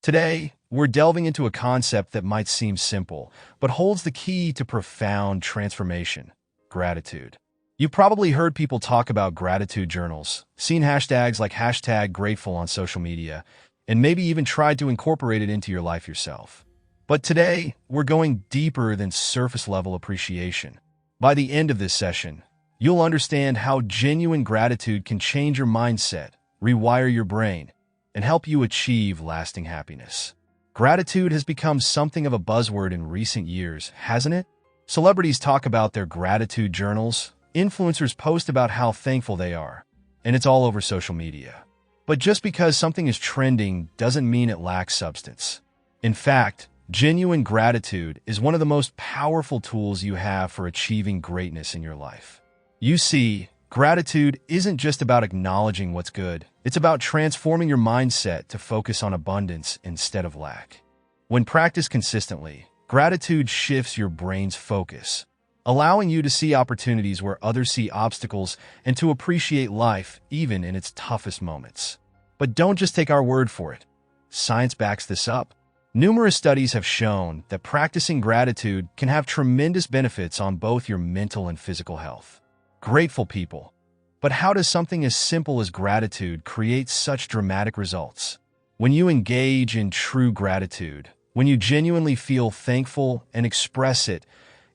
Today, we're delving into a concept that might seem simple, but holds the key to profound transformation: gratitude. You've probably heard people talk about gratitude journals, seen hashtags like #grateful on social media, and maybe even tried to incorporate it into your life yourself. But today, we're going deeper than surface-level appreciation. By the end of this session, you'll understand how genuine gratitude can change your mindset, rewire your brain, and help you achieve lasting happiness. Gratitude has become something of a buzzword in recent years, hasn't it? Celebrities talk about their gratitude journals, influencers post about how thankful they are, and it's all over social media. But just because something is trending doesn't mean it lacks substance. In fact, genuine gratitude is one of the most powerful tools you have for achieving greatness in your life. You see, gratitude isn't just about acknowledging what's good. It's about transforming your mindset to focus on abundance instead of lack. When practiced consistently, gratitude shifts your brain's focus, allowing you to see opportunities where others see obstacles and to appreciate life even in its toughest moments. But don't just take our word for it. Science backs this up. Numerous studies have shown that practicing gratitude can have tremendous benefits on both your mental and physical health. Grateful people. But how does something as simple as gratitude create such dramatic results? When you engage in true gratitude, when you genuinely feel thankful and express it,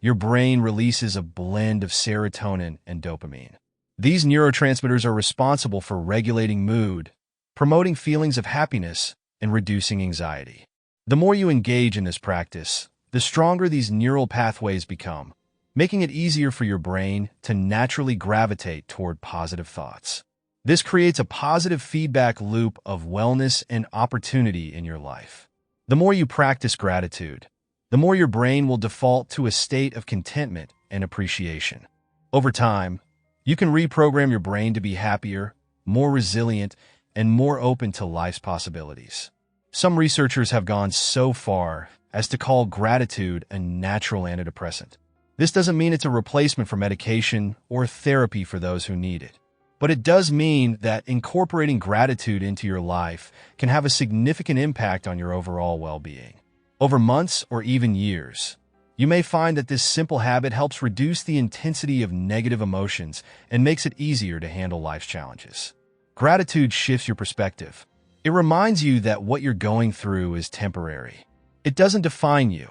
your brain releases a blend of serotonin and dopamine. These neurotransmitters are responsible for regulating mood, promoting feelings of happiness, and reducing anxiety. The more you engage in this practice, the stronger these neural pathways become, making it easier for your brain to naturally gravitate toward positive thoughts. This creates a positive feedback loop of wellness and opportunity in your life. The more you practice gratitude, the more your brain will default to a state of contentment and appreciation. Over time, you can reprogram your brain to be happier, more resilient, and more open to life's possibilities. Some researchers have gone so far as to call gratitude a natural antidepressant. This doesn't mean it's a replacement for medication or therapy for those who need it. But it does mean that incorporating gratitude into your life can have a significant impact on your overall well-being. Over months or even years, you may find that this simple habit helps reduce the intensity of negative emotions and makes it easier to handle life's challenges. Gratitude shifts your perspective. It reminds you that what you're going through is temporary. It doesn't define you,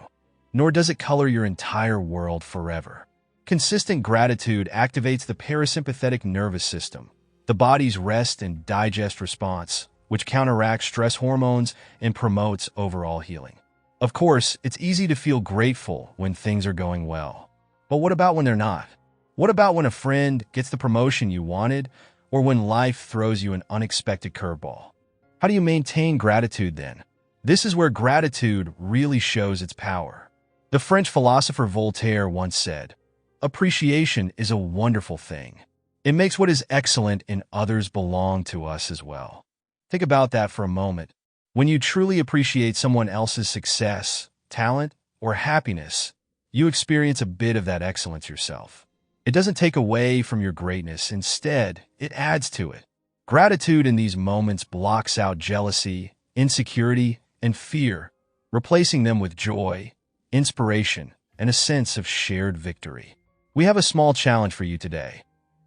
nor does it color your entire world forever. Consistent gratitude activates the parasympathetic nervous system, the body's rest and digest response, which counteracts stress hormones and promotes overall healing. Of course, it's easy to feel grateful when things are going well. But what about when they're not? What about when a friend gets the promotion you wanted, or when life throws you an unexpected curveball? How do you maintain gratitude then? This is where gratitude really shows its power. The French philosopher Voltaire once said, "Appreciation is a wonderful thing. It makes what is excellent in others belong to us as well." Think about that for a moment. When you truly appreciate someone else's success, talent, or happiness, you experience a bit of that excellence yourself. It doesn't take away from your greatness. Instead, it adds to it. Gratitude in these moments blocks out jealousy, insecurity, and fear, replacing them with joy, inspiration, and a sense of shared victory. We have a small challenge for you today.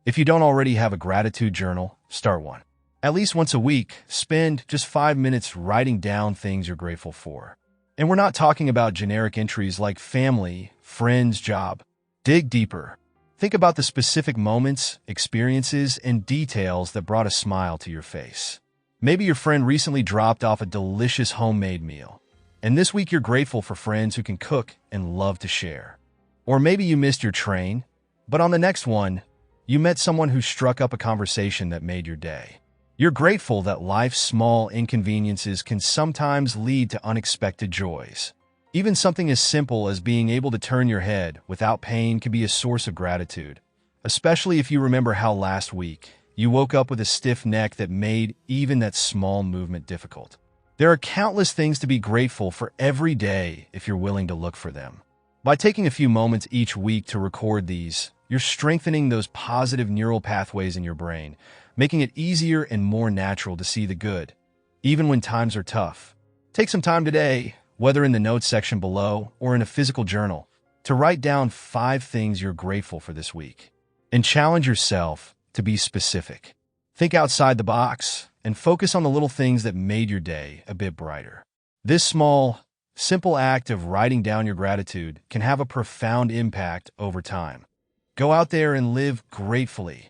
If you don't already have a gratitude journal, start one. At least once a week, spend just 5 minutes writing down things you're grateful for. And we're not talking about generic entries like family, friends, job. Dig deeper. Think about the specific moments, experiences, and details that brought a smile to your face. Maybe your friend recently dropped off a delicious homemade meal, and this week you're grateful for friends who can cook and love to share. Or maybe you missed your train, but on the next one, you met someone who struck up a conversation that made your day. You're grateful that life's small inconveniences can sometimes lead to unexpected joys. Even something as simple as being able to turn your head without pain can be a source of gratitude, especially if you remember how last week you woke up with a stiff neck that made even that small movement difficult. There are countless things to be grateful for every day if you're willing to look for them. By taking a few moments each week to record these, you're strengthening those positive neural pathways in your brain, making it easier and more natural to see the good, even when times are tough. Take some time today, whether in the notes section below or in a physical journal, to write down 5 things you're grateful for this week. And challenge yourself to be specific. Think outside the box and focus on the little things that made your day a bit brighter. This small, simple act of writing down your gratitude can have a profound impact over time. Go out there and live gratefully,